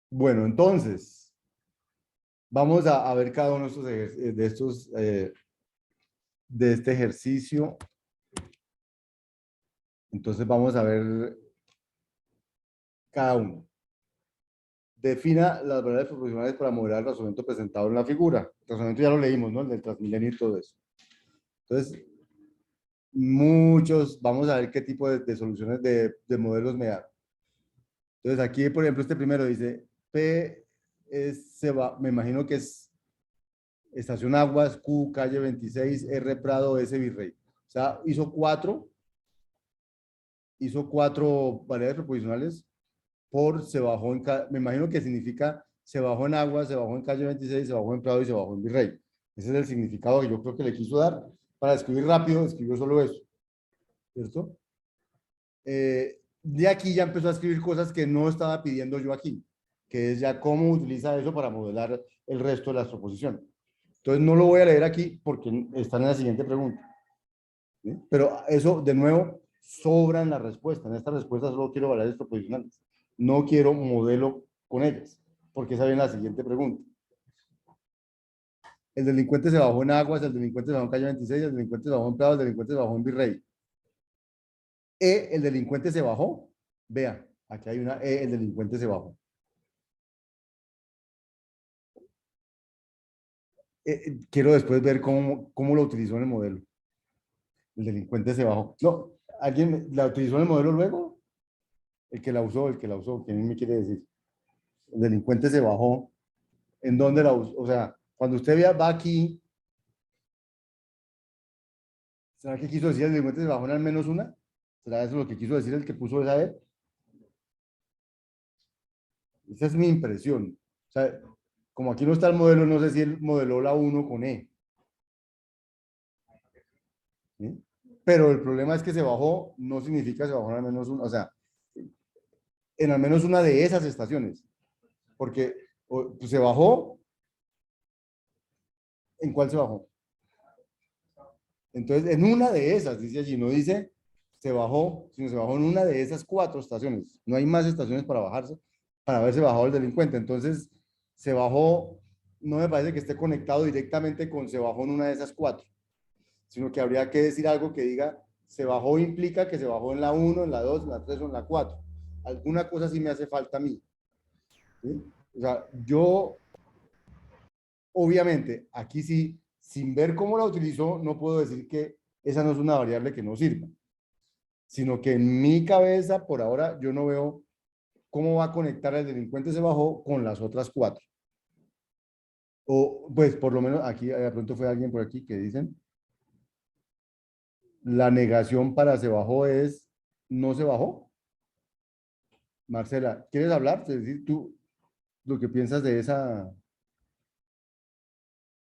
Bueno, entonces, vamos a ver cada uno de este ejercicio. Entonces, vamos a ver cada uno. Defina las variables proporcionales para modelar el razonamiento presentado en la figura. El razonamiento ya lo leímos, ¿no? El del Transmilenio y todo eso. Entonces, vamos a ver qué tipo de soluciones de modelos me dan. Entonces, aquí, por ejemplo, este primero dice, me imagino que es Estación Aguas, Q, calle 26, R Prado, S Virrey. O sea, hizo cuatro variables proposicionales se bajó me imagino que significa se bajó en Aguas, se bajó en calle 26, se bajó en Prado y se bajó en Virrey. Ese es el significado que yo creo que le quiso dar. Para escribir rápido, escribió solo eso, ¿cierto? De aquí ya empezó a escribir cosas que no estaba pidiendo yo aquí, que es ya cómo utiliza eso para modelar el resto de las proposiciones. Entonces no lo voy a leer aquí porque están en la siguiente pregunta. ¿Sí? Pero eso, de nuevo, sobran las respuestas. En esta respuesta solo quiero variables proposicionales. No quiero modelo con ellas, porque esa viene la siguiente pregunta. El delincuente se bajó en Aguas, el delincuente se bajó en calle 26, el delincuente se bajó en Prado, el delincuente se bajó en Virrey. El delincuente se bajó. Vea, aquí hay una el delincuente se bajó. Quiero después ver cómo lo utilizó en el modelo. El delincuente se bajó. No, ¿alguien la utilizó en el modelo luego? El que la usó, ¿quién me quiere decir? El delincuente se bajó. ¿En dónde la usó? O sea, cuando usted va aquí, ¿será que quiso decir el delincuente se bajó en al menos una? ¿Será eso lo que quiso decir el que puso esa E? Esa es mi impresión. O sea, como aquí no está el modelo, no sé si él modeló la uno con E. ¿Sí? Pero el problema es que se bajó, no significa se bajó en al menos una, o sea, en al menos una de esas estaciones. Porque pues, se bajó, ¿en cuál se bajó? Entonces, en una de esas, dice allí, no dice se bajó, sino se bajó en una de esas cuatro estaciones. No hay más estaciones para bajarse, para haberse bajado el delincuente. Entonces, se bajó, no me parece que esté conectado directamente con se bajó en una de esas cuatro, sino que habría que decir algo que diga se bajó implica que se bajó en la uno, en la 2, en la 3 o en la 4. Alguna cosa sí me hace falta a mí. ¿Sí? O sea, yo, obviamente, aquí sí, sin ver cómo la utilizó, no puedo decir que esa no es una variable que no sirva, sino que en mi cabeza, por ahora, yo no veo cómo va a conectar el delincuente se bajó con las otras cuatro. O, pues, por lo menos aquí, de pronto fue alguien por aquí que dicen, la negación para se bajó es no se bajó. Marcela, ¿quieres hablar? Es decir, tú lo que piensas de esa.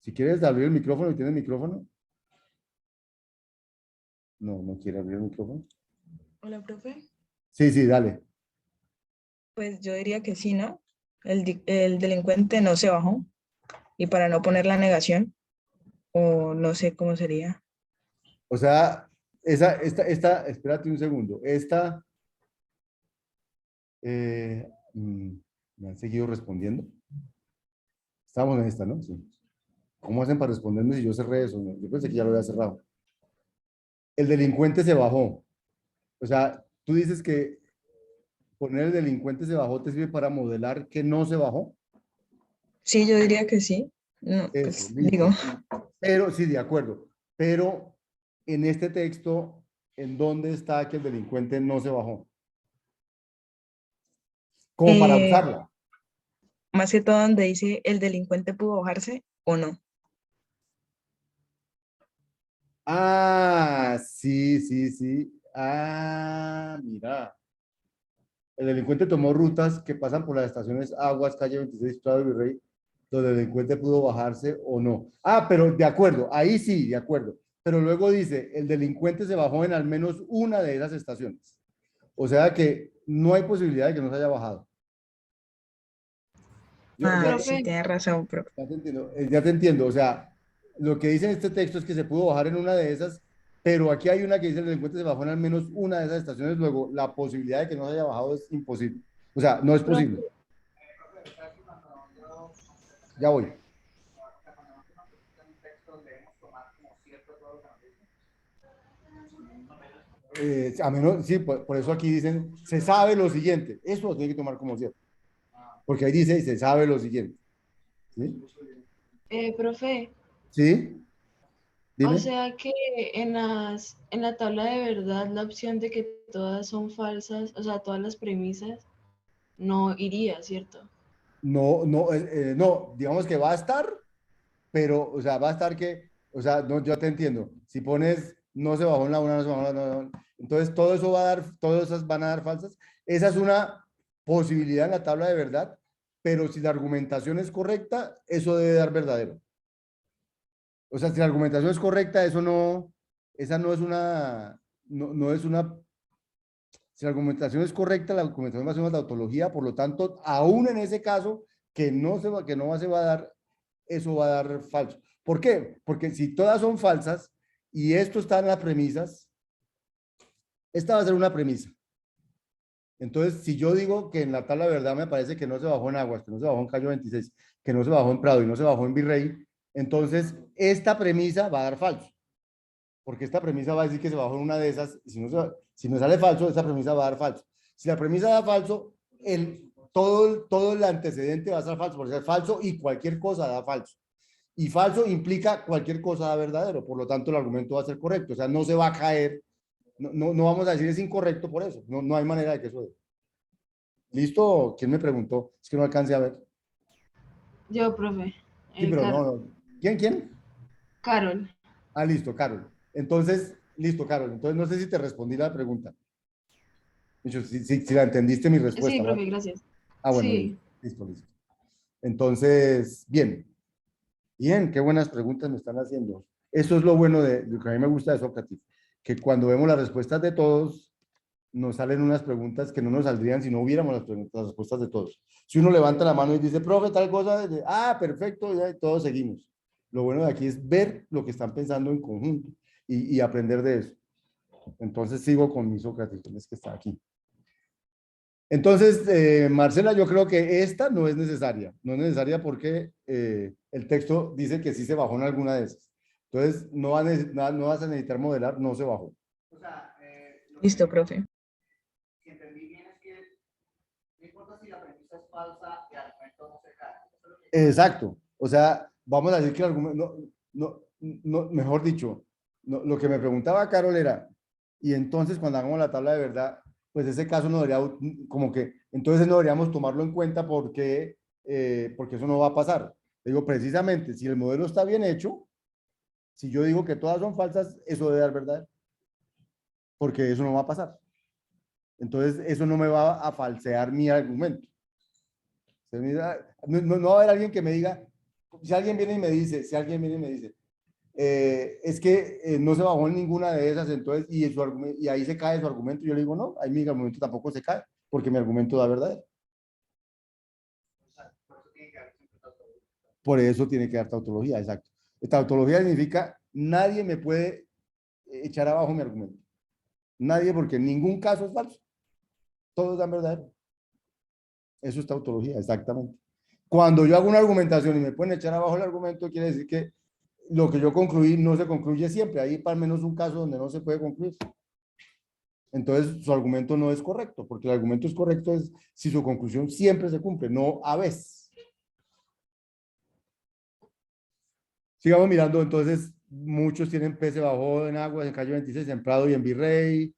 Si quieres abrir el micrófono y tienes micrófono. No, no quiere abrir el micrófono. Hola, profe. Sí, sí, dale. Pues yo diría que sí, ¿no? El delincuente no se bajó y para no poner la negación, o no sé cómo sería. O sea, espérate un segundo. Eh, mm, ¿Me han seguido respondiendo? Estamos en esta, ¿no? Sí. ¿Cómo hacen para responderme si yo cerré eso? ¿No? Yo pensé que ya lo había cerrado. El delincuente se bajó. O sea, tú dices que poner el delincuente se bajó te sirve para modelar que no se bajó. Sí, yo diría que sí. No, Eso, pues digo, listo. Pero sí, de acuerdo. Pero en este texto, ¿en dónde está que el delincuente no se bajó? Como para eh, usarla. más que todo donde dice el delincuente pudo bajarse o no. Ah, sí, sí, sí. Ah, mira. El delincuente tomó rutas que pasan por las estaciones Aguas, calle 26, Prado y Virrey, donde el delincuente pudo bajarse o no. Ah, pero de acuerdo, ahí sí, de acuerdo. Pero luego dice, el delincuente se bajó en al menos una de esas estaciones. O sea que no hay posibilidad de que no se haya bajado. Yo, Ah, ya, sí, Profe, tienes razón, profe. ya te entiendo, ya te entiendo. O sea, lo que dice en este texto es que se pudo bajar en una de esas, pero aquí hay una que dice el delincuente se bajó en al menos una de esas estaciones. Luego, la posibilidad de que no se haya bajado es imposible. O sea, no es profe, posible. Ya voy. A menos, sí, por eso aquí dicen, se sabe lo siguiente. Eso lo tiene que tomar como cierto. Porque ahí dice, se sabe lo siguiente. ¿Sí? Profe, ¿Sí? o Dime. sea que en la tabla de verdad la opción de que todas son falsas, o sea, todas las premisas, no iría, ¿cierto? No, no, no, digamos que va a estar, pero, o sea, va a estar que, o sea, no, yo te entiendo. Si pones no se bajó en la una, no se bajó en la no, entonces todo eso va a dar, todas esas van a dar falsas. Esa es una posibilidad en la tabla de verdad, pero si la argumentación es correcta, eso debe dar verdadero. O sea, si la argumentación es correcta, eso no, esa no es una, no, no es una, si la argumentación es correcta, la argumentación va a ser una tautología, por lo tanto, aún en ese caso, que no se va a dar, eso va a dar falso. ¿Por qué? Porque si todas son falsas y esto está en las premisas, esta va a ser una premisa. Entonces, si yo digo que en la tabla de verdad me parece que no se bajó en Aguas, que no se bajó en Cayo 26, que no se bajó en Prado y no se bajó en Virrey, entonces esta premisa va a dar falso, porque esta premisa va a decir que se bajó en una de esas, y si no sale falso, esta premisa va a dar falso. Si la premisa da falso, todo el antecedente va a ser falso, porque es falso y cualquier cosa da falso. Y falso implica cualquier cosa da verdadero, por lo tanto el argumento va a ser correcto, o sea, no se va a caer, no vamos a decir es incorrecto por eso, no hay manera de que eso dé. ¿Listo? ¿Quién me preguntó? Es que no alcancé a ver. Yo, profe, Sí, pero Carol. no. ¿Quién? Carol. Ah, listo, Carol. Entonces, listo, Carol. Entonces, no sé si te respondí la pregunta. Dicho, si la entendiste mi Sí, respuesta, ¿no? profe, gracias. Ah, bueno, Sí, listo. Entonces, bien. Bien, qué buenas preguntas me están haciendo. Eso es lo bueno de lo que a mí me gusta de Sócrates, que cuando vemos las respuestas de todos, nos salen unas preguntas que no nos saldrían si no hubiéramos las respuestas de todos. Si uno levanta la mano y dice, profe, tal cosa, perfecto, ya todos seguimos. Lo bueno de aquí es ver lo que están pensando en conjunto y aprender de eso. Entonces sigo con mi Sócrates, es que está aquí. Entonces, Marcela, yo creo que esta no es necesaria. No es necesaria porque el texto dice que sí se bajó en alguna de esas. Entonces, no vas a necesitar modelar, no se bajó. Listo, profe. Exacto. O sea, vamos a decir que el argumento, mejor dicho, lo que me preguntaba Carol era, y entonces cuando hagamos la tabla de verdad, pues ese caso no debería, como que, entonces no deberíamos tomarlo en cuenta porque eso no va a pasar. Digo, precisamente, si el modelo está bien hecho, si yo digo que todas son falsas, eso debe dar verdad, porque eso no va a pasar. Entonces, eso no me va a falsear mi argumento. No va a haber alguien que me diga, si alguien viene y me dice, es que no se bajó en ninguna de esas, entonces, y ahí se cae su argumento, yo le digo, no, ahí mi argumento tampoco se cae, porque mi argumento da verdad. Por eso tiene que dar tautología, exacto. Tautología significa, nadie me puede echar abajo mi argumento. Nadie, porque en ningún caso es falso. Todos dan verdadero. Eso es tautología, exactamente. Cuando yo hago una argumentación y me pueden echar abajo el argumento, quiere decir que lo que yo concluí no se concluye siempre. Hay al menos un caso donde no se puede concluir. Entonces, su argumento no es correcto, porque el argumento es correcto es si su conclusión siempre se cumple, no a veces. Sigamos mirando, entonces, muchos tienen P se bajó en Aguas, en calle 26, en Prado y en Virrey,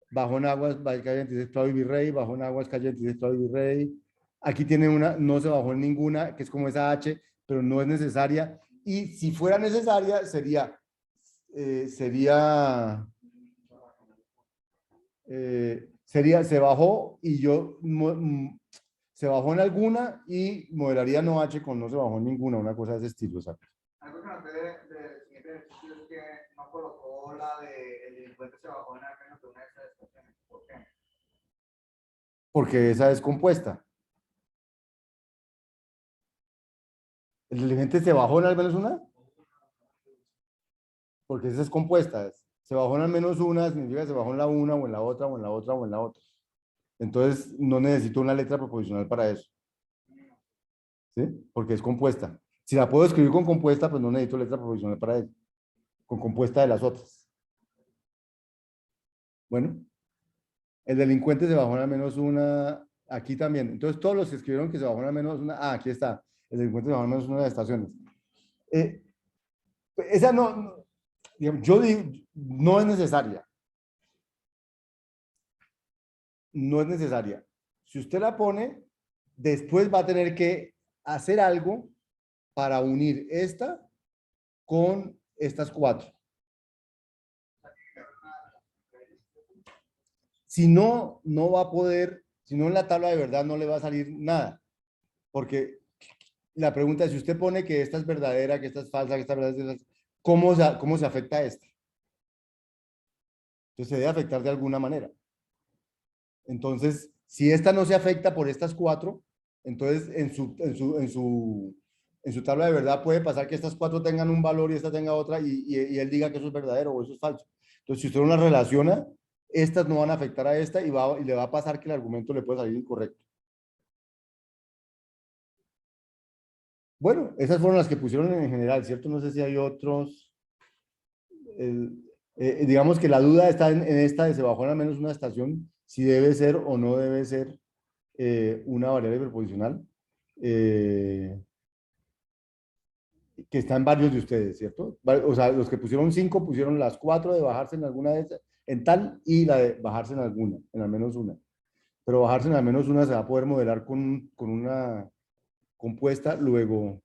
bajó en Aguas, calle 26, Prado y Virrey, bajó en Aguas, calle 26, Prado y Virrey. Aquí tiene una, no se bajó en ninguna, que es como esa H, pero no es necesaria. Y si fuera necesaria, se bajó y se bajó en alguna y modelaría no H con no se bajó en ninguna, una cosa de ese estilo, ¿sabes? Algo que noté de siguiente ejercicio es que no colocó la de el delincuente se bajó en al menos de una de estas estaciones. ¿Por qué? Porque esa es compuesta. ¿El delincuente se bajó en al menos una? Porque esa es compuesta. Se bajó en al menos una, significa que se bajó en la una o en la otra o en la otra o en la otra. Entonces, no necesito una letra proposicional para eso. ¿Sí? Porque es compuesta. Si la puedo escribir con compuesta, pues no necesito letra proposicional para ello. Con compuesta de las otras. Bueno, el delincuente se bajó en al menos una, aquí también. Entonces, todos los que escribieron que se bajó en al menos una, aquí está. El delincuente se bajó en al menos una de las estaciones. Esa digamos, yo digo, no es necesaria. No es necesaria. Si usted la pone, después va a tener que hacer algo para unir esta con estas cuatro. Si no, no va a poder, si no en la tabla de verdad no le va a salir nada. Porque la pregunta es, si usted pone que esta es verdadera, que esta es falsa, que esta es verdadera, ¿cómo se afecta a esta? Entonces se debe afectar de alguna manera. Entonces, si esta no se afecta por estas cuatro, entonces en su tabla de verdad puede pasar que estas cuatro tengan un valor y esta tenga otra y él diga que eso es verdadero o eso es falso. Entonces, si usted no las relaciona, estas no van a afectar a esta y le va a pasar que el argumento le puede salir incorrecto. Bueno, esas fueron las que pusieron en general, ¿cierto? No sé si hay otros. Digamos que la duda está en esta de se bajó al menos una estación, si debe ser o no debe ser una variable preposicional, que está en varios de ustedes, ¿cierto? O sea, los que pusieron 5 pusieron las 4 de bajarse en alguna de esas, en tal, y la de bajarse en alguna, en al menos una. Pero bajarse en al menos una se va a poder modelar con una compuesta luego,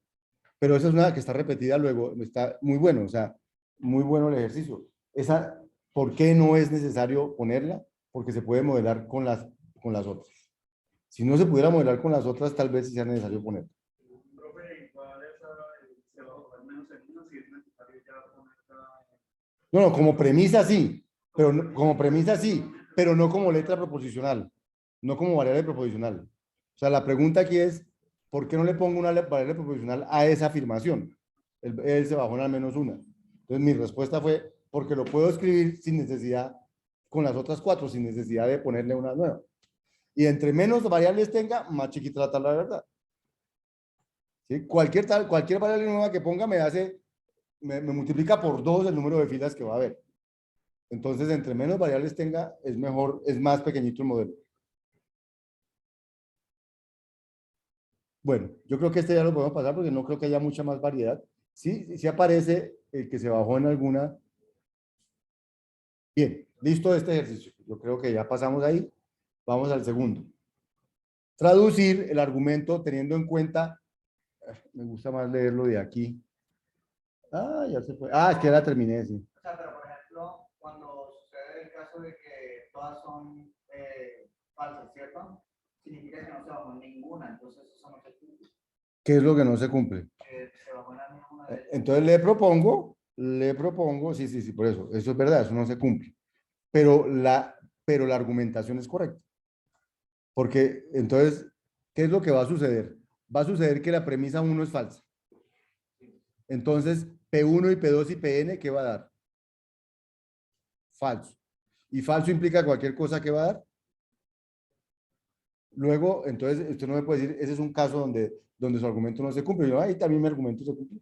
pero esa es una que está repetida luego, está muy bueno, o sea, muy bueno el ejercicio. Esa, ¿por qué no es necesario ponerla? Porque se puede modelar con las otras. Si no se pudiera modelar con las otras, tal vez sí sea necesario ponerla. No, como premisa sí, pero como premisa sí, pero no como letra proposicional, no como variable proposicional. O sea, la pregunta aquí es, ¿por qué no le pongo una variable proposicional a esa afirmación? Él se bajó en al menos una. Entonces mi respuesta fue, porque lo puedo escribir sin necesidad, con las otras cuatro, sin necesidad de ponerle una nueva. Y entre menos variables tenga, más chiquita la tabla de verdad. ¿Sí? Cualquier variable nueva que ponga me multiplica por 2 el número de filas que va a haber. Entonces, entre menos variables tenga, es mejor, es más pequeñito el modelo. Bueno, yo creo que este ya lo podemos pasar porque no creo que haya mucha más variedad. Sí, sí aparece el que se bajó en alguna. Bien, listo este ejercicio. Yo creo que ya pasamos ahí. Vamos al segundo. Traducir el argumento teniendo en cuenta, me gusta más leerlo de aquí. Ah, ya se fue. Ah, es que ya la terminé, sí. O sea, pero por ejemplo, cuando sucede el caso de que todas son falsas, ¿cierto? Significa que no se bajó ninguna, entonces eso no se cumple. ¿Qué es lo que no se cumple? Se bajó en la misma de ellas. Entonces le propongo, sí, por eso es verdad, eso no se cumple. Pero la argumentación es correcta. Porque entonces, ¿qué es lo que va a suceder? Va a suceder que la premisa 1 es falsa. Entonces, P1 y P2 y Pn, ¿qué va a dar? Falso. Y falso implica cualquier cosa que va a dar. Luego, entonces, usted no me puede decir, ese es un caso donde su argumento no se cumple. Yo, ahí también mi argumento se cumple.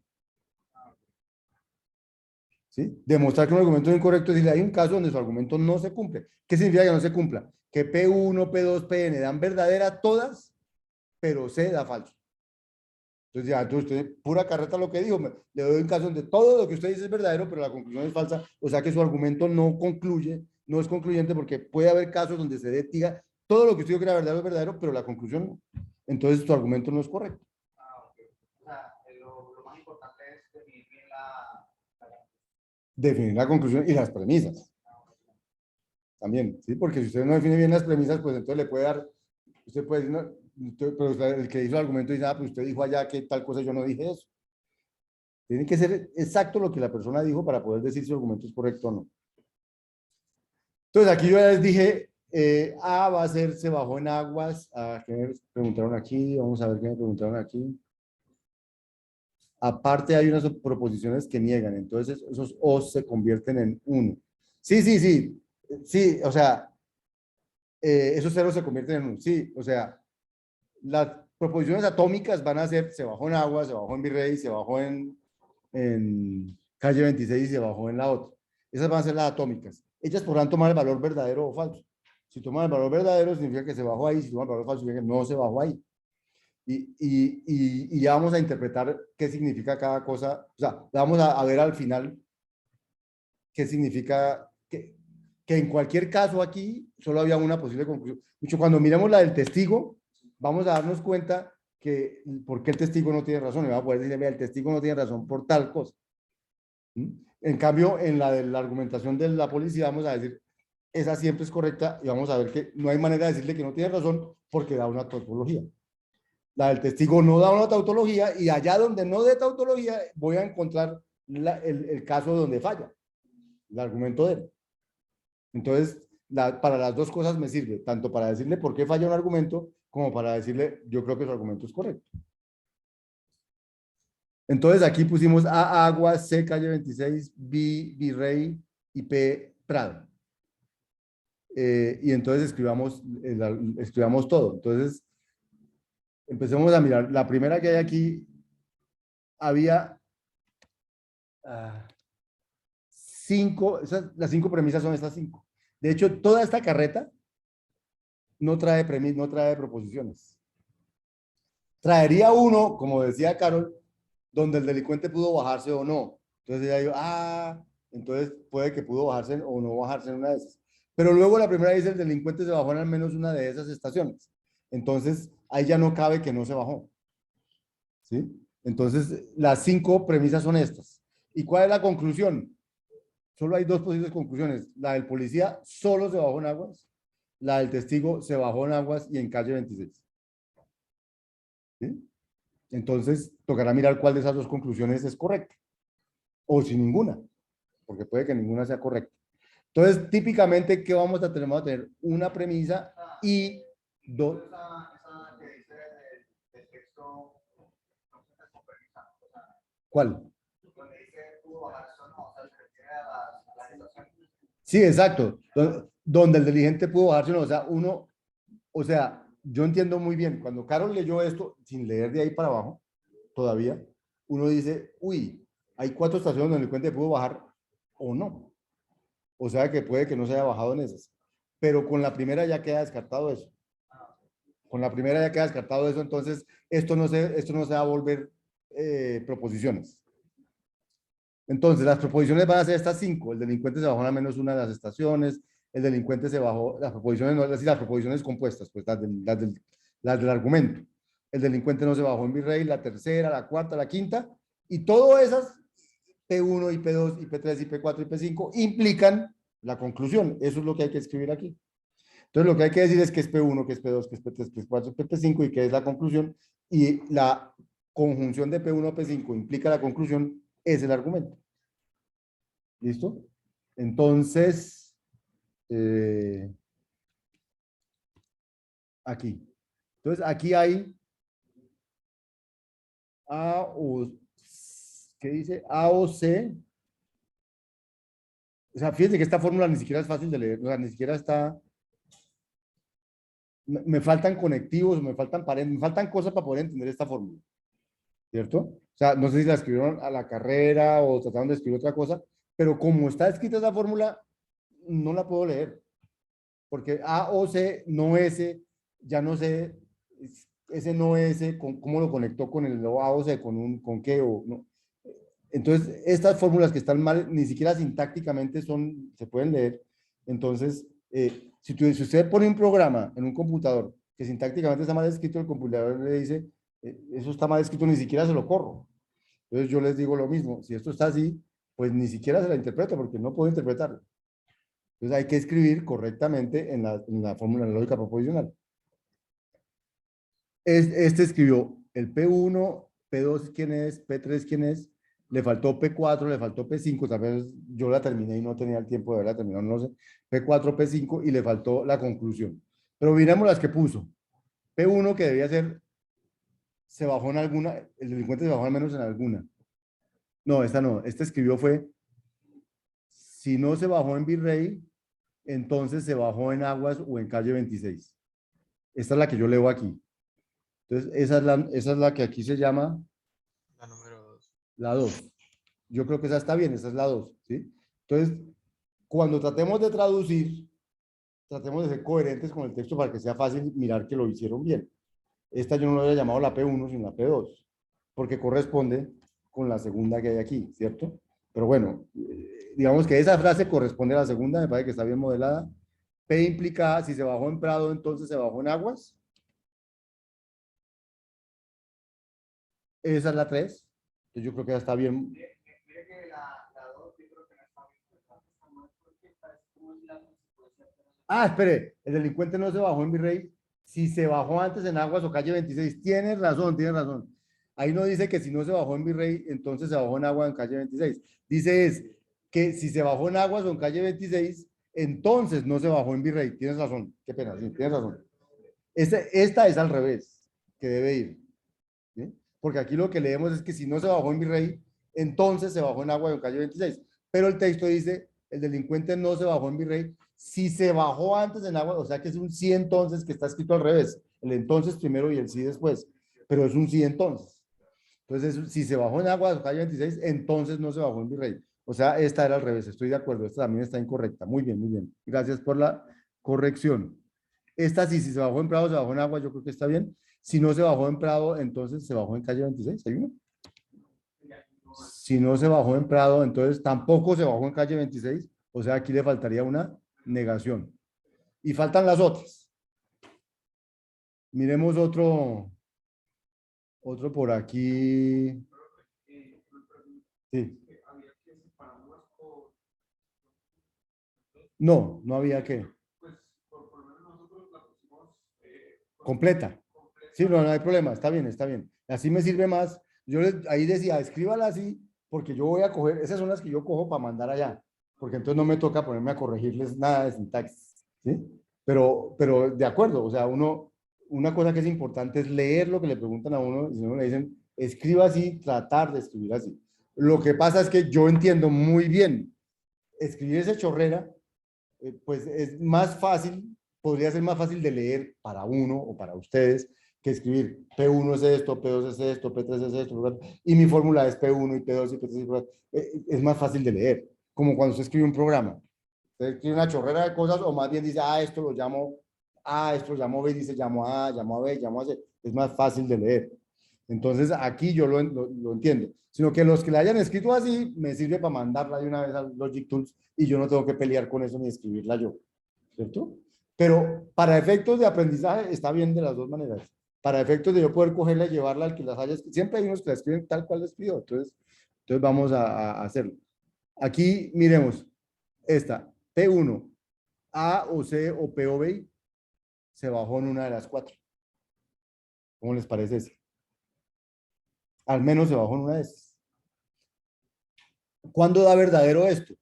¿Sí? Demostrar que un argumento es incorrecto es decir, hay un caso donde su argumento no se cumple. ¿Qué significa que no se cumpla? Que P1, P2, Pn dan verdadera todas, pero C da falso. Entonces, ya, entonces usted, pura carreta lo que dijo, le doy un caso donde todo lo que usted dice es verdadero, pero la conclusión es falsa, o sea que su argumento no concluye, no es concluyente, porque puede haber casos donde se diga todo lo que usted dijo que era verdadero es verdadero, pero la conclusión no. Entonces, su argumento no es correcto. Okay. O sea, lo más importante es definir bien Definir la conclusión y las premisas. También, ¿sí? Porque si usted no define bien las premisas, pues entonces le puede dar, usted puede decir, no, pero el que hizo el argumento dice, ah, pues usted dijo allá que tal cosa, yo no dije eso. Tiene que ser exacto lo que la persona dijo para poder decir si el argumento es correcto o no. Entonces aquí yo ya les dije, A va a ser, se bajó en aguas. ¿Qué me preguntaron aquí? Vamos a ver qué me preguntaron aquí. Aparte hay unas proposiciones que niegan, entonces esos O se convierten en 1. Sí, o sea, esos ceros se convierten en 1. Sí, o sea, proposiciones atómicas van a ser, se bajó en Agua, se bajó en Virrey, se bajó en Calle 26 y se bajó en la otra. Esas van a ser las atómicas. Ellas podrán tomar el valor verdadero o falso. Si toman el valor verdadero, significa que se bajó ahí. Si toman el valor falso, significa que no se bajó ahí. Y ya vamos a interpretar qué significa cada cosa. O sea, vamos a ver al final qué significa que en cualquier caso aquí solo había una posible conclusión. Mucho cuando miremos la del testigo, vamos a darnos cuenta que por qué el testigo no tiene razón. Y va a poder decirle, mira, el testigo no tiene razón por tal cosa. ¿Mm? En cambio, en la de la argumentación de la policía, vamos a decir, esa siempre es correcta y vamos a ver que no hay manera de decirle que no tiene razón porque da una tautología. La del testigo no da una tautología y allá donde no dé tautología voy a encontrar el caso donde falla, el argumento de él. Entonces, para las dos cosas me sirve, tanto para decirle por qué falla un argumento, como para decirle, yo creo que su argumento es correcto. Entonces, aquí pusimos A, Agua, C, Calle 26, B, Virrey y P, Prado. Y entonces escribamos todo. Entonces, empecemos a mirar. La primera que hay aquí, había 5, las 5 premisas son estas 5. De hecho, toda esta carreta no trae proposiciones. Traería uno, como decía Carol, donde el delincuente pudo bajarse o no. Entonces ella dijo, entonces puede que pudo bajarse o no bajarse en una de esas. Pero luego la primera dice el delincuente se bajó en al menos una de esas estaciones. Entonces ahí ya no cabe que no se bajó. ¿Sí? Entonces las 5 premisas son estas. ¿Y cuál es la conclusión? Solo hay 2 posibles conclusiones. La del policía solo se bajó en Aguas. La del testigo se bajó en Aguas y en Calle 26. ¿Sí? Entonces, tocará mirar cuál de esas 2 conclusiones es correcta. O si ninguna, porque puede que ninguna sea correcta. Entonces, típicamente, ¿qué vamos a tener? Vamos a tener una premisa y 2. Esa que dice del texto, no se está con premisa, o sea, ¿Cuál? donde dice pudo bajar eso, no, o sea, se refiere a la situación. Sí, exacto. Donde el diligente pudo bajarse, no, o sea, yo entiendo muy bien, cuando Carol leyó esto, sin leer de ahí para abajo, todavía, uno dice, uy, hay 4 estaciones donde el delincuente pudo bajar o no. O sea que puede que no se haya bajado en esas. Pero con la primera ya queda descartado eso. Con la primera ya queda descartado eso, entonces esto no se va a volver proposiciones. Entonces, las proposiciones van a ser estas 5. El delincuente se bajó en al menos una de las estaciones, el delincuente se bajó, las proposiciones, no, es decir, las proposiciones compuestas, pues las del argumento. El delincuente no se bajó en Virrey, la tercera, la cuarta, la quinta, y todas esas, P1 y P2 y P3 y P4 y P5, implican la conclusión. Eso es lo que hay que escribir aquí. Entonces, lo que hay que decir es que es P1, que es P2, que es P3, que es P4, que es P5 y que es la conclusión. Y la conjunción de P1 a P5 implica la conclusión, es el argumento. ¿Listo? Entonces, aquí. Entonces, aquí hay ¿qué dice? A o C. O sea, fíjense que esta fórmula ni siquiera es fácil de leer, o sea, ni siquiera está. Me faltan conectivos, me faltan cosas para poder entender esta fórmula, ¿cierto? O sea, no sé si la escribieron a la carrera o trataron de escribir otra cosa, pero como está escrita esa fórmula, no la puedo leer, porque A o C, no S, ya no sé, ese no S, cómo lo conectó con el A o C, con qué o no. Entonces, estas fórmulas que están mal, ni siquiera sintácticamente se pueden leer. Entonces, si usted pone un programa en un computador que sintácticamente está mal escrito, el computador le dice, eso está mal escrito, ni siquiera se lo corro. Entonces, yo les digo lo mismo, si esto está así, pues ni siquiera se la interpreto porque no puedo interpretarlo. Entonces, hay que escribir correctamente en la fórmula lógica proposicional. Este escribió el P1, P2 quién es, P3 quién es, le faltó P4, le faltó P5, tal vez yo la terminé y no tenía el tiempo de haberla terminado, no sé, P4, P5 y le faltó la conclusión. Pero miremos las que puso. P1 que debía ser, se bajó en alguna, el delincuente se bajó al menos en alguna. No, esta no, esta escribió fue, si no se bajó en Virrey, entonces se bajó en Aguas o en Calle 26. Esta es la que yo leo aquí. Entonces, esa es la que aquí se llama La número 2. la 2. Yo creo que esa está bien, esa es la 2, ¿sí? Entonces, cuando tratemos de traducir, tratemos de ser coherentes con el texto para que sea fácil mirar que lo hicieron bien. Esta yo no lo había llamado la P1, sino la P2, porque corresponde con la segunda que hay aquí, ¿cierto? Pero bueno, digamos que esa frase corresponde a la segunda, me parece que está bien modelada. P implica, si se bajó en Prado, entonces se bajó en Aguas. Esa es la 3. Entonces yo creo que ya está bien. Mire que la 2 yo creo que no está bien. Está mal porque parece como es la consecuencia, pero no Ah, espere, el delincuente no se bajó en Virrey. Si se bajó antes en Aguas o calle 26, tienes razón, tienes razón. Ahí no dice que si no se bajó en Virrey, entonces se bajó en Aguas en calle 26. Dice es que si se bajó en Aguas o en calle 26, entonces no se bajó en Virrey. Tienes razón, qué pena, sí, tienes razón. Esta es al revés, que debe ir. ¿Sí? Porque aquí lo que leemos es que si no se bajó en Virrey, entonces se bajó en Aguas o en calle 26. Pero el texto dice, el delincuente no se bajó en Virrey, si se bajó antes en Aguas, o sea que es un sí entonces que está escrito al revés, el entonces primero y el sí después, pero es un sí entonces. Entonces, si se bajó en Aguas o calle 26, entonces no se bajó en Virrey. O sea, esta era al revés, estoy de acuerdo, esta también está incorrecta. Muy bien, muy bien. Gracias por la corrección. Esta sí, si se bajó en Prado, se bajó en Aguas, yo creo que está bien. Si no se bajó en Prado, entonces se bajó en calle 26. ¿Hay uno? Si no se bajó en Prado, entonces tampoco se bajó en calle 26. O sea, aquí le faltaría una negación. Y faltan las otras. Miremos otro por aquí. Sí. No, no había que. Completa. Sí, no, no hay problema, está bien, está bien. Así me sirve más. Ahí decía, escríbala así, porque yo voy a coger, esas son las que yo cojo para mandar allá, porque entonces no me toca ponerme a corregirles nada de sintaxis, ¿sí? Pero de acuerdo, o sea, una cosa que es importante es leer lo que le preguntan a uno, y si no le dicen, escriba así, tratar de escribir así. Lo que pasa es que yo entiendo muy bien, escribir ese chorrera, pues es más fácil, podría ser más fácil de leer para uno o para ustedes que escribir P1 es esto, P2 es esto, P3 es esto, y mi fórmula es P1 y P2 y P3 es más fácil de leer, como cuando usted escribe un programa. Usted escribe una chorrera de cosas o más bien dice, esto lo llamo A, esto lo llamo B, dice llamo A, llamo a B, llamo a C. Es más fácil de leer. Entonces aquí yo lo entiendo. Sino que los que la hayan escrito así, me sirve para mandarla de una vez al Logic Tools y yo no tengo que pelear con eso ni escribirla yo. ¿Cierto? Pero para efectos de aprendizaje está bien de las dos maneras. Para efectos de yo poder cogerla y llevarla al que las haya escrito. Siempre hay unos que la escriben tal cual la escribió. Entonces vamos a hacerlo. Aquí miremos esta. P1, A o C o P o B, se bajó en una de las cuatro. ¿Cómo les parece eso? Al menos se bajó en una de esas. ¿Cuándo da verdadero esto?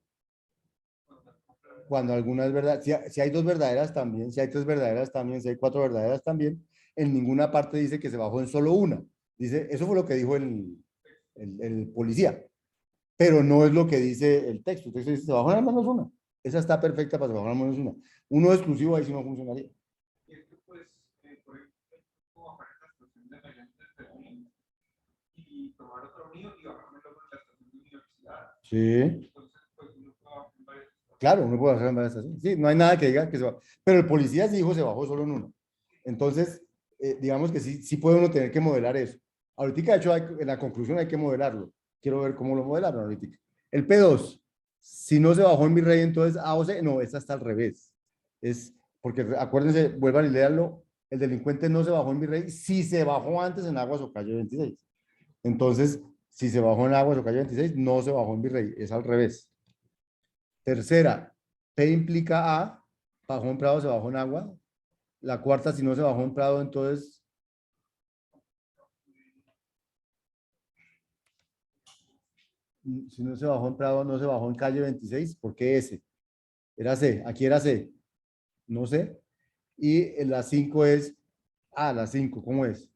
Cuando alguna es verdad. Si hay dos verdaderas también, si hay tres verdaderas también, si hay cuatro verdaderas también, en ninguna parte dice que se bajó en solo una. Dice, eso fue lo que dijo el policía, pero no es lo que dice el texto. El texto dice, se bajó en al menos una. Esa está perfecta para se bajó en al menos una. Uno exclusivo ahí sí no funcionaría. Y tomar otro mío y bajarme luego en la estación de universidad. Sí. Entonces, pues uno puede bajar en varias estaciones. Claro, uno puede bajar en varias estaciones. Sí, no hay nada que diga que se bajó. Pero el policía sí dijo se bajó solo en una. Entonces, digamos que sí puede uno tener que modelar eso. Ahorita, de hecho, en la conclusión hay que modelarlo. Quiero ver cómo lo modelaron ahorita. El P2, si no se bajó en Virrey, entonces A o C, no, esta está al revés. Es porque acuérdense, vuelvan y léanlo, el delincuente no se bajó en Virrey si se bajó antes en Aguas o calle 26. Entonces, si se bajó en Aguas o calle 26, no se bajó en Virrey, es al revés. Tercera, P implica A, bajó en Prado, se bajó en Agua. La cuarta, si no se bajó en Prado, entonces si no se bajó en Prado, no se bajó en calle 26. ¿Por qué S? Era C, aquí era C, no sé. Y en la 5 es, la 5, ¿cómo es?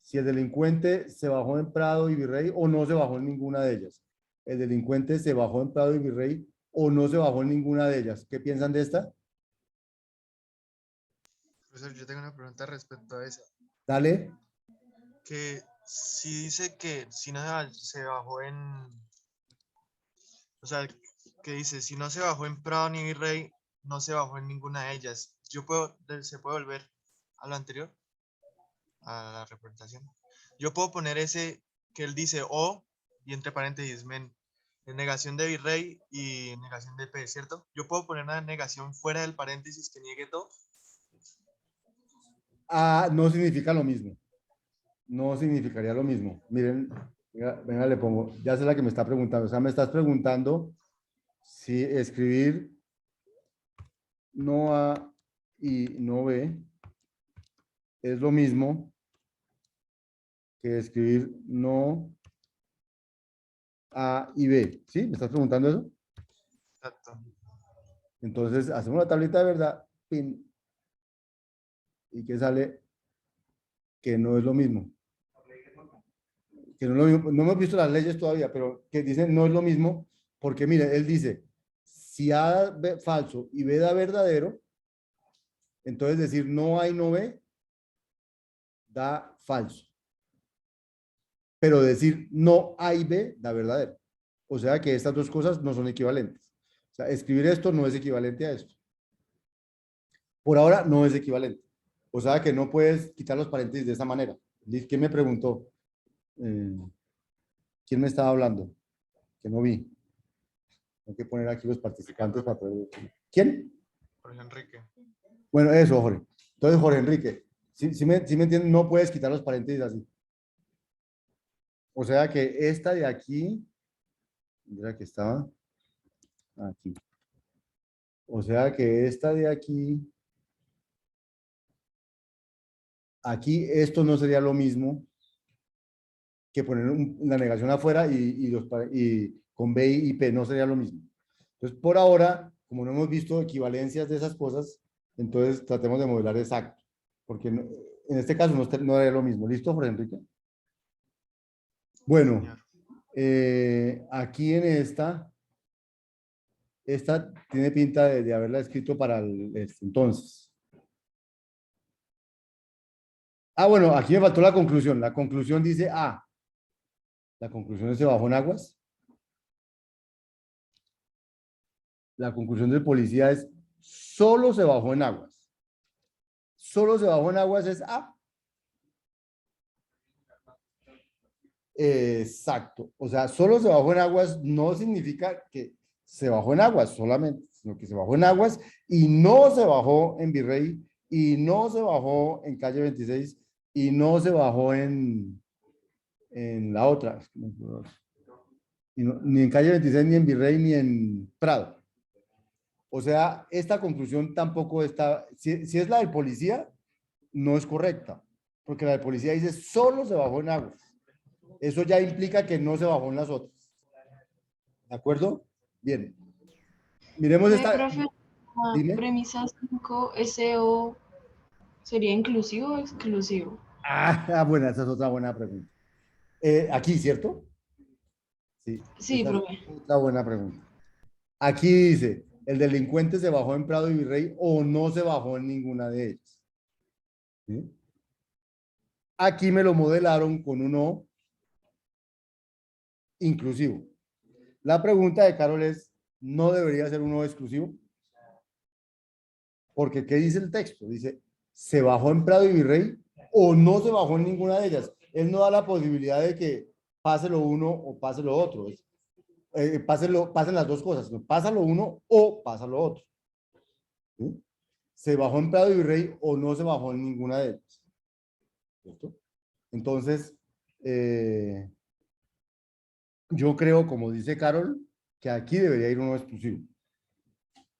Si el delincuente se bajó en Prado y Virrey o no se bajó en ninguna de ellas. El delincuente se bajó en Prado y Virrey o no se bajó en ninguna de ellas. ¿Qué piensan de esta? Profesor, yo tengo una pregunta respecto a esa. Dale. que si dice que si no se bajó en, o sea, que dice, si no se bajó en Prado ni Virrey, no se bajó en ninguna de ellas. Se puede volver a lo anterior, a la representación. Yo puedo poner ese que él dice o, y entre paréntesis, en negación de Virrey y negación de P, ¿cierto? Yo puedo poner una negación fuera del paréntesis que niegue todo. Ah, no significa lo mismo. No significaría lo mismo. Miren, venga, le pongo, ya sé la que me está preguntando. O sea, me estás preguntando si escribir no A y no B es lo mismo que escribir no A y B. ¿Sí? ¿Me estás preguntando eso? Exacto. Entonces, hacemos una tablita de verdad, pin, y que sale que no es lo mismo. Que no es lo mismo. No hemos visto las leyes todavía, pero que dicen no es lo mismo, porque mire, él dice, si A da falso y B da verdadero, entonces decir no hay no B da falso. Pero decir no hay B da verdadero. O sea que estas dos cosas no son equivalentes. O sea, escribir esto no es equivalente a esto. Por ahora no es equivalente. O sea que no puedes quitar los paréntesis de esa manera. ¿Quién me preguntó? ¿Quién me estaba hablando? Que no vi. Tengo que poner aquí los participantes para poder... ¿Quién? Jorge Enrique. Bueno, eso, Jorge. Entonces, Jorge Enrique, si me entienden, no puedes quitar los paréntesis así. O sea que esta de aquí, mira que estaba aquí. O sea que esta de aquí, aquí esto no sería lo mismo que poner la negación afuera y con B y P no sería lo mismo. Entonces, por ahora, como no hemos visto equivalencias de esas cosas, entonces tratemos de modelar exacto, porque en este caso no era lo mismo. ¿Listo, Jorge Enrique? Bueno, aquí en esta tiene pinta de haberla escrito para entonces. Ah, bueno, aquí me faltó la conclusión. La conclusión dice A. La conclusión se bajó en aguas. La conclusión del policía es solo se bajó en aguas. Solo se bajó en aguas es A. Exacto. O sea, solo se bajó en aguas no significa que se bajó en aguas solamente, sino que se bajó en aguas y no se bajó en Virrey y no se bajó en calle 26 y no se bajó en la otra. Ni en calle 26, ni en Virrey, ni en Prado. O sea, esta conclusión tampoco está, si es la del policía, no es correcta, porque la del policía dice solo se bajó en aguas. Eso ya implica que no se bajó en las otras. ¿De acuerdo? Bien. Miremos esta. Profe, Dime. premisa 5, SO, ¿sería inclusivo o exclusivo? Bueno, esa es otra buena pregunta. Aquí, ¿cierto? Sí, Sí, esa es profe. otra buena pregunta. Aquí dice, el delincuente se bajó en Prado y Virrey o no se bajó en ninguna de ellas. ¿Sí? Aquí me lo modelaron con un O inclusivo. La pregunta de Carol es, ¿no debería ser un O exclusivo? Porque ¿qué dice el texto? Dice, ¿se bajó en Prado y Virrey o no se bajó en ninguna de ellas? Él no da la posibilidad de que pase lo uno o pase lo otro. Pasen las dos cosas. No, pasa lo uno o pasa lo otro. ¿Sí? ¿Se bajó en Prado y Virrey o no se bajó en ninguna de ellas? ¿Cierto? Entonces, yo creo, como dice Carol, que aquí debería ir uno exclusivo,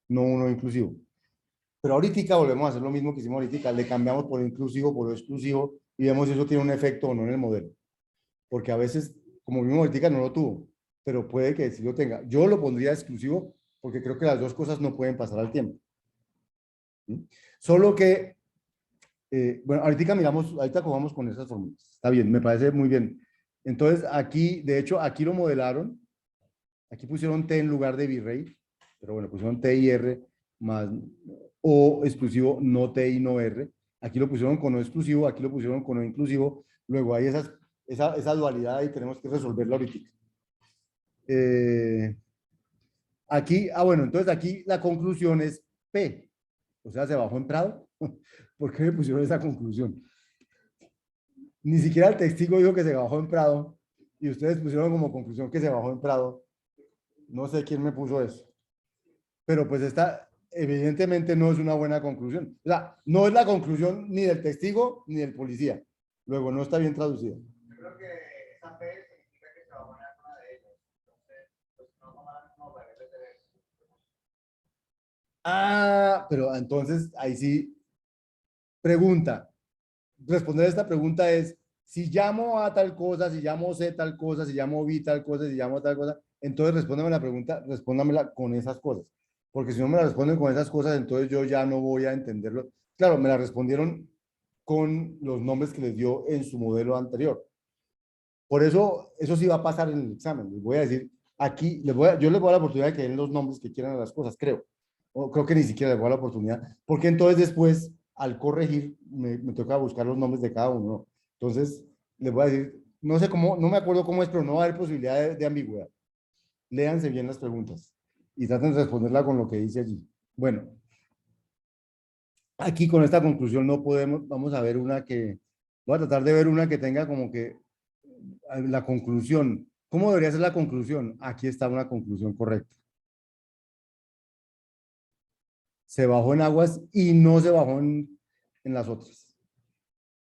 no uno inclusivo. Pero ahorita volvemos a hacer lo mismo que hicimos ahorita, le cambiamos por inclusivo, por exclusivo, y vemos si eso tiene un efecto o no en el modelo. Porque a veces, como vimos ahorita, no lo tuvo, pero puede que sí lo tenga. Yo lo pondría exclusivo porque creo que las dos cosas no pueden pasar al tiempo. ¿Sí? Solo que, bueno, ahorita cojamos con esas fórmulas. Está bien, me parece muy bien. Entonces, aquí, de hecho, aquí lo modelaron. Aquí pusieron T en lugar de Virrey, pero bueno, pusieron T y R más O exclusivo, no T y no R. Aquí lo pusieron con no exclusivo, aquí lo pusieron con no inclusivo. Luego hay esa dualidad y tenemos que resolverla ahorita. Aquí, bueno, entonces aquí la conclusión es P. O sea, se bajó en Prado. ¿Por qué me pusieron esa conclusión? Ni siquiera el testigo dijo que se bajó en Prado y ustedes pusieron como conclusión que se bajó en Prado. No sé quién me puso eso. Pero pues esta evidentemente no es una buena conclusión. O sea, no es la conclusión ni del testigo ni del policía. Luego no está bien traducida. Yo creo que esa P significa que se va a poner una de ellas. Entonces, pues no tomarán como para que Ah, pero entonces ahí sí, pregunta. Responder a esta pregunta es, si llamo a tal cosa, si llamo C tal cosa, si llamo B tal cosa, si llamo tal cosa, entonces respóndame la pregunta, respóndamela con esas cosas. Porque si no me la responden con esas cosas, entonces yo ya no voy a entenderlo. Claro, me la respondieron con los nombres que les dio en su modelo anterior. Por eso sí va a pasar en el examen. Les voy a decir, aquí, yo les voy a dar la oportunidad de que den los nombres que quieran a las cosas, creo. O creo que ni siquiera les voy a dar la oportunidad, porque entonces después, al corregir, me toca buscar los nombres de cada uno, ¿no? Entonces, les voy a decir, no sé cómo, no me acuerdo cómo es, pero no va a haber posibilidad de ambigüedad. Léanse bien las preguntas y traten de responderla con lo que dice allí. Bueno, aquí con esta conclusión no podemos, vamos a ver una que, voy a tratar de ver una que tenga como que la conclusión. ¿Cómo debería ser la conclusión? Aquí está una conclusión correcta. Se bajó en aguas y no se bajó en las otras.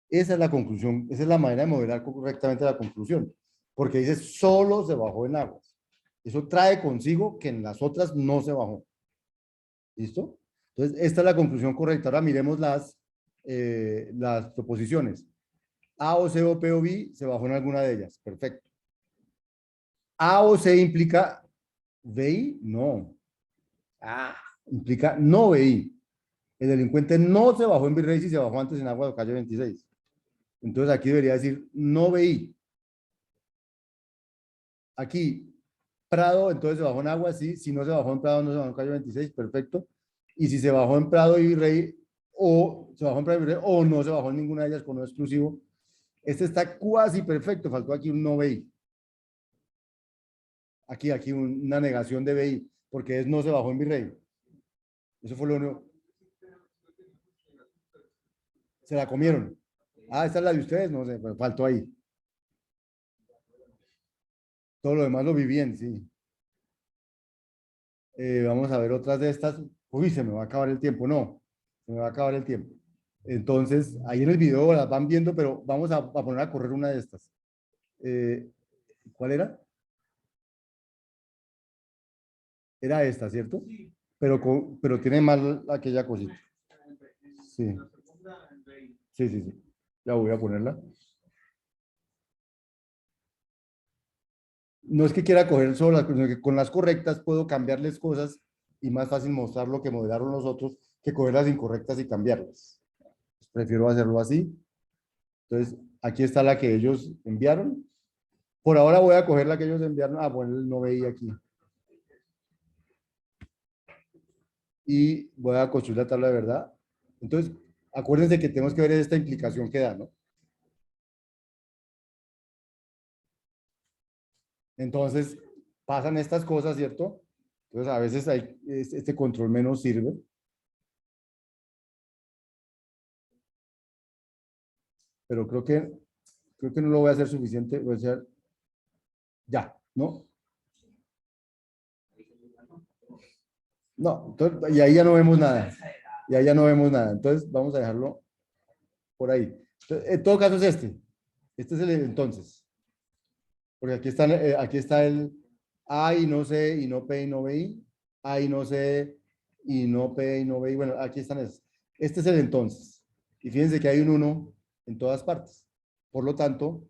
Esa es la conclusión, esa es la manera de modelar correctamente la conclusión, porque dice solo se bajó en aguas. Eso trae consigo que en las otras no se bajó. ¿Listo? Entonces, esta es la conclusión correcta. Ahora miremos las proposiciones. A o C o P o B se bajó en alguna de ellas. Perfecto. A o C implica VI, no. A implica no VI. El delincuente no se bajó en Virrey si se bajó antes en Agua de Calle 26. Entonces aquí debería decir no VI. Aquí, Prado, entonces se bajó en Agua, sí. Si no se bajó en Prado, no se bajó en Calle 26, perfecto. Y si se bajó en Prado y Virrey, o se bajó en Prado y Virrey, o no se bajó en ninguna de ellas con no exclusivo, este está cuasi perfecto. Faltó aquí un no VI. Aquí una negación de BI, porque es no se bajó en Virrey. Eso fue lo único. Se la comieron. Ah, esta es la de ustedes, no sé, pero faltó ahí. Todo lo demás lo vi bien, sí. Vamos a ver otras de estas. Uy, se me va a acabar el tiempo. No, se me va a acabar el tiempo. Entonces, ahí en el video las van viendo, pero vamos a poner a correr una de estas. ¿Cuál era? Era esta, ¿cierto? Pero tiene mal aquella cosita. Sí. Sí, sí, sí. Ya voy a ponerla. No es que quiera coger solo las cosas, sino que con las correctas puedo cambiarles cosas y más fácil mostrar lo que modelaron los otros que coger las incorrectas y cambiarlas. Pues prefiero hacerlo así. Entonces, aquí está la que ellos enviaron. Por ahora voy a coger la que ellos enviaron. Ah, bueno, no veía aquí. Y voy a construir la tabla de verdad. Entonces, acuérdense que tenemos que ver esta implicación que da, ¿no? Entonces, pasan estas cosas, ¿cierto? Entonces, a veces este control menos sirve. Pero creo que no lo voy a hacer suficiente. Voy a hacer ya, ¿no? No, entonces, y ahí ya no vemos nada. Y ahí ya no vemos nada. Entonces, vamos a dejarlo por ahí. Entonces, en todo caso es este. Este es el entonces. Porque aquí está el A y no C y no P y no BI. A y no C y no P y no BI. Bueno, aquí están esos. Este es el entonces. Y fíjense que hay un 1 en todas partes. Por lo tanto,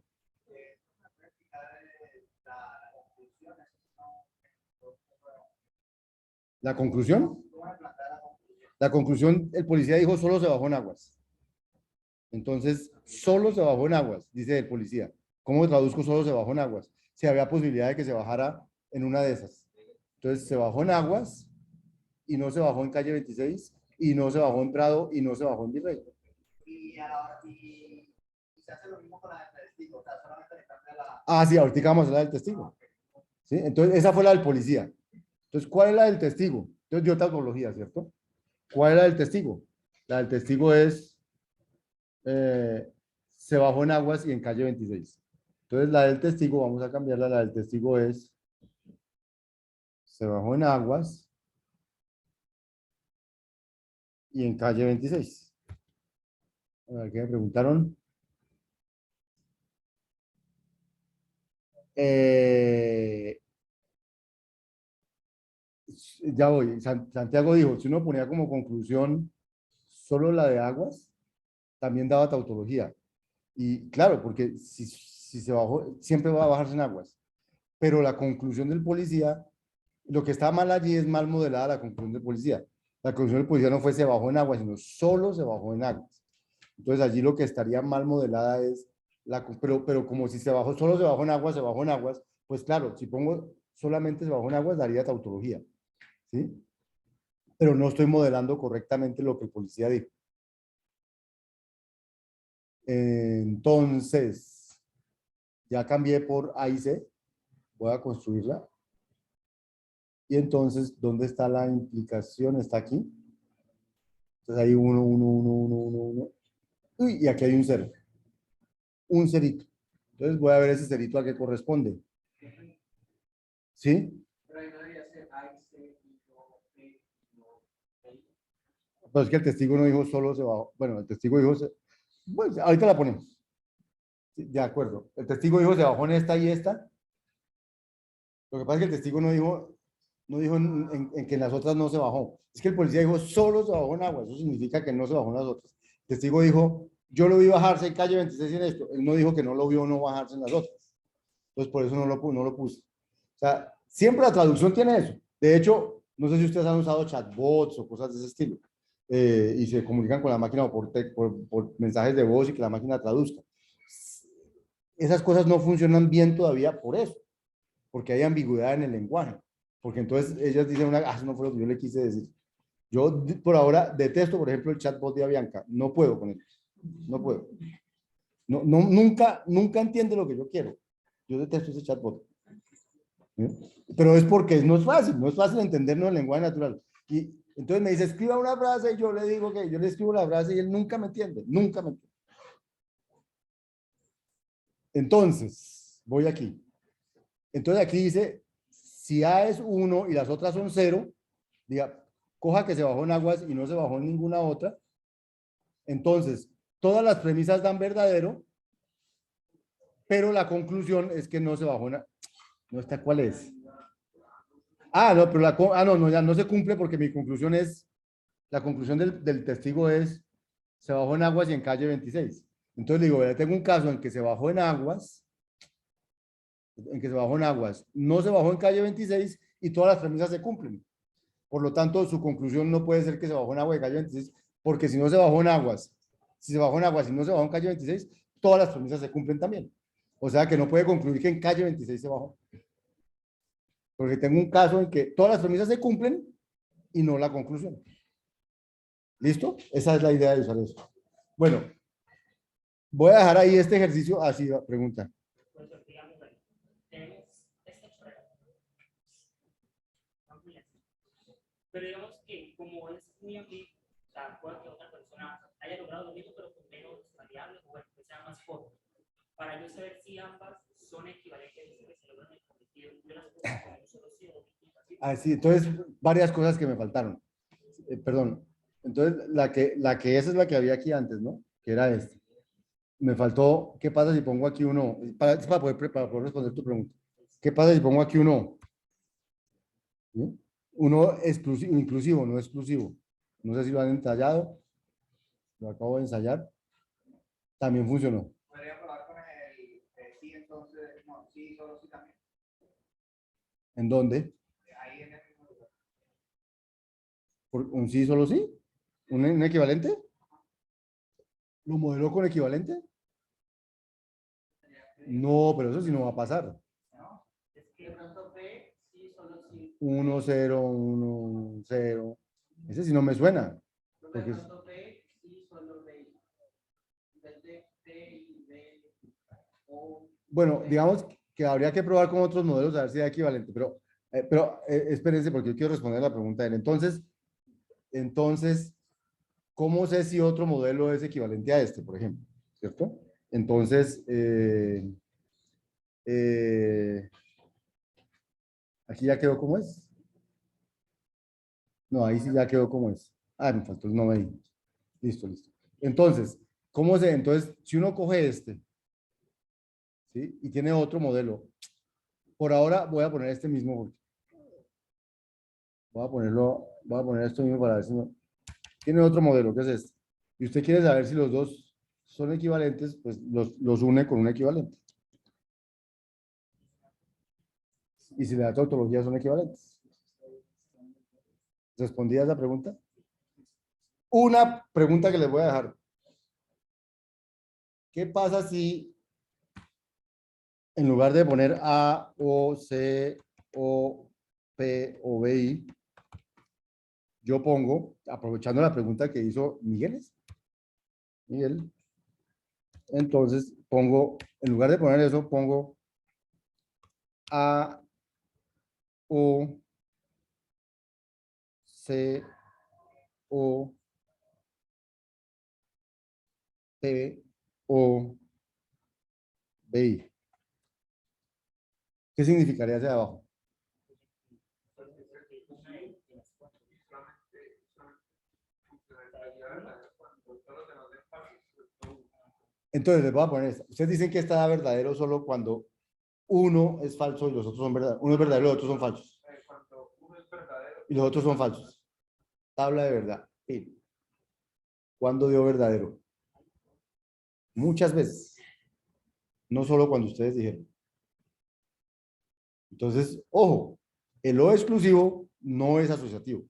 la conclusión, el policía dijo solo se bajó en aguas. Entonces, solo se bajó en aguas, dice el policía. ¿Cómo traduzco solo se bajó en aguas? Si había posibilidad de que se bajara en una de esas. Entonces, se bajó en aguas y no se bajó en calle 26 y no se bajó en Prado y no se bajó en Virrey. y se hace lo mismo con la del testigo, o sea, solamente le cambia la... Ah, sí, ahorita vamos a hablar del testigo. ¿Sí? Entonces, esa fue la del policía. Entonces, ¿cuál es la del testigo? Entonces, dio tautología, ¿cierto? ¿Cuál es la del testigo? La del testigo es, se bajó en Aguas y en calle 26. Entonces, la del testigo, vamos a cambiarla, la del testigo es, se bajó en Aguas y en calle 26. A ver, ¿qué me preguntaron? Ya voy. Santiago dijo, si uno ponía como conclusión solo la de Aguas, también daba tautología. Y claro, porque si se bajó, siempre va a bajarse en Aguas. Pero la conclusión del policía, lo que está mal allí es mal modelada la conclusión del policía. La conclusión del policía no fue se bajó en Aguas, sino solo se bajó en Aguas. Entonces allí lo que estaría mal modelada es, pero como si se bajó, solo se bajó en Aguas, pues claro, si pongo solamente se bajó en Aguas, daría tautología. ¿Sí? Pero no estoy modelando correctamente lo que el policía dijo. Entonces, ya cambié por A y C, voy a construirla. Y entonces, ¿dónde está la implicación? Está aquí. Entonces ahí 1, 1, 1, 1, 1, 1. Uy, y aquí hay un 0. Un cerito. Entonces voy a ver ese cerito a qué corresponde. ¿Sí? Pero es que el testigo no dijo solo se bajó. Bueno, el testigo dijo, bueno, ahorita la ponemos. Sí, de acuerdo. El testigo dijo se bajó en esta y esta. Lo que pasa es que el testigo no dijo en que en las otras no se bajó. Es que el policía dijo solo se bajó en agua. Eso significa que no se bajó en las otras. El testigo dijo, yo lo vi bajarse en calle 26 en esto. Él no dijo que no lo vio no bajarse en las otras. Entonces por eso no lo puse. O sea, siempre la traducción tiene eso. De hecho, no sé si ustedes han usado chatbots o cosas de ese estilo. Y se comunican con la máquina o por mensajes de voz y que la máquina traduzca. Esas cosas no funcionan bien todavía por eso, porque hay ambigüedad en el lenguaje. Porque entonces ellas dicen, eso no fue lo que yo le quise decir. Yo por ahora detesto, por ejemplo, el chatbot de Avianca. No puedo con él. No puedo. Nunca entiende lo que yo quiero. Yo detesto ese chatbot. ¿Sí? Pero es porque no es fácil entendernos en lenguaje natural. Y entonces me dice, escriba una frase y yo le digo que yo le escribo la frase y él nunca me entiende. Entonces, voy aquí. Entonces aquí dice, si A es 1 y las otras son 0, diga, coja que se bajó en Aguas y no se bajó en ninguna otra. Entonces, todas las premisas dan verdadero, pero la conclusión es que no se bajó en... No está, ¿cuál es? No, pero no, ya no se cumple porque mi conclusión es, la conclusión del testigo es, se bajó en Aguas y en calle 26. Entonces digo, ya tengo un caso en que se bajó en Aguas, no se bajó en calle 26 y todas las premisas se cumplen. Por lo tanto, su conclusión no puede ser que se bajó en Aguas y calle 26, porque si no se bajó en Aguas, si se bajó en Aguas y no se bajó en calle 26, todas las premisas se cumplen también. O sea que no puede concluir que en calle 26 se bajó. Porque tengo un caso en que todas las premisas se cumplen y no la conclusión. ¿Listo? Esa es la idea de usar eso. Bueno, voy a dejar ahí este ejercicio así, pregunta. Entonces, digamos, bueno, tenemos esta expresión, pero digamos que como es muy ambiguo, o sea, puede que otra persona haya logrado lo mismo, pero con menos variables, o bueno, que sea más corto. Para yo saber si ambas son equivalentes, que se logran el cometido, yo las pongo como un solo sí o dos. Así, entonces, varias cosas que me faltaron. Perdón. Entonces, esa es la que había aquí antes, ¿no? Que era esta. Me faltó, ¿qué pasa si pongo aquí uno? Para poder responder tu pregunta. ¿Qué pasa si pongo aquí uno? ¿Sí? Uno exclusivo, inclusivo, no exclusivo. No sé si lo han ensayado. Lo acabo de ensayar. También funcionó. Podría probar con el sí, entonces, no, sí, solo sí también. ¿En dónde? Ahí en el mismo lugar. ¿Un sí, solo sí? ¿Un equivalente? ¿Lo modeló con equivalente? No, pero eso sí no va a pasar. ¿No? Es que de pronto B, sí, solo sí. 1, 0, 1, 0. Ese sí no me suena. De Porque pronto B, sí, solo B. Bueno, digamos que habría que probar con otros modelos a ver si es equivalente, pero espérense porque yo quiero responder la pregunta de él. Entonces, ¿cómo sé si otro modelo es equivalente a este, por ejemplo? ¿Cierto? Entonces, aquí ya quedó como es. No, ahí sí ya quedó como es. Ah, me faltó el 9. Listo, listo. Entonces, ¿cómo se? Entonces, si uno coge este, ¿sí? Y tiene otro modelo. Por ahora voy a poner este mismo. Voy a poner esto mismo para ver si no. Tiene otro modelo, que es este. Y usted quiere saber si los dos son equivalentes, pues los une con un equivalente. Y si las tautologías son equivalentes. ¿Respondí a esa pregunta? Una pregunta que les voy a dejar. ¿Qué pasa si en lugar de poner A, O, C, O, P o BI, yo pongo, aprovechando la pregunta que hizo Miguel, entonces pongo, en lugar de poner eso, pongo A, O, C, O, P, O, BI. ¿Qué significaría hacia abajo? Entonces les voy a poner esta. Ustedes dicen que está verdadero solo cuando uno es falso y los otros son verdaderos. Uno es verdadero y los otros son falsos. Cuando uno es verdadero Y los otros son falsos. Tabla de verdad. Fin. ¿Cuándo dio verdadero? Muchas veces. No solo cuando ustedes dijeron. Entonces, ojo, el O exclusivo no es asociativo.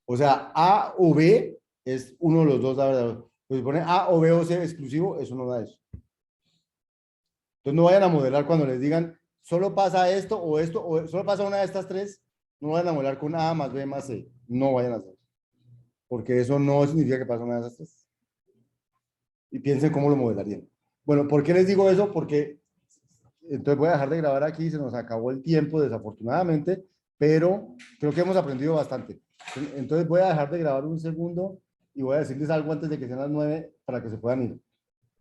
O sea, A o B es uno de los dos da verdadero. Pues si pone A o B o C exclusivo, eso no da eso. Entonces no vayan a modelar cuando les digan solo pasa esto, o solo pasa una de estas tres, no vayan a modelar con A más B más C. No vayan a hacer. Porque eso no significa que pasa una de esas tres. Y piensen cómo lo modelarían. Bueno, ¿por qué les digo eso? Porque entonces voy a dejar de grabar aquí, se nos acabó el tiempo desafortunadamente, pero creo que hemos aprendido bastante. Entonces voy a dejar de grabar un segundo y voy a decirles algo antes de que sean las 9 para que se puedan ir.